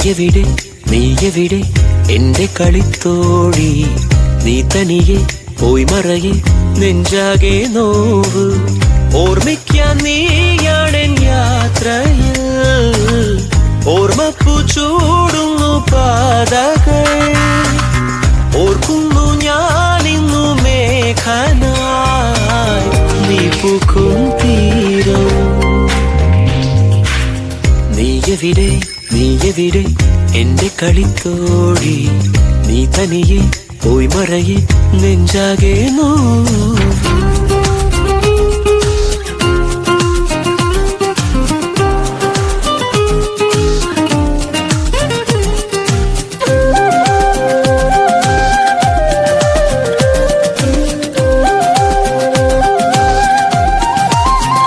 നീയെവിടെ നീയെവിടെ എന്റെ കളിത്തോഴി, നീ തനിയെ പോയി മറയെ നെഞ്ചാകെ നോവ്. ഓർമ്മിക്കാൻ നീയാണെൻ യാത്രയിൽ, ഓർമ്മപ്പു ചൂടുന്നു പാതകൾ. ഓർക്കുന്നു ഞാനിന്നു മേഘനായി, നീ പൂക്കും തീരം. നീയെവിടെ നീയെവിടെ എന്റെ കളിത്തോഴി, നീ തനിയെ പോയി മറയെ നെഞ്ചാകെ നോവ്.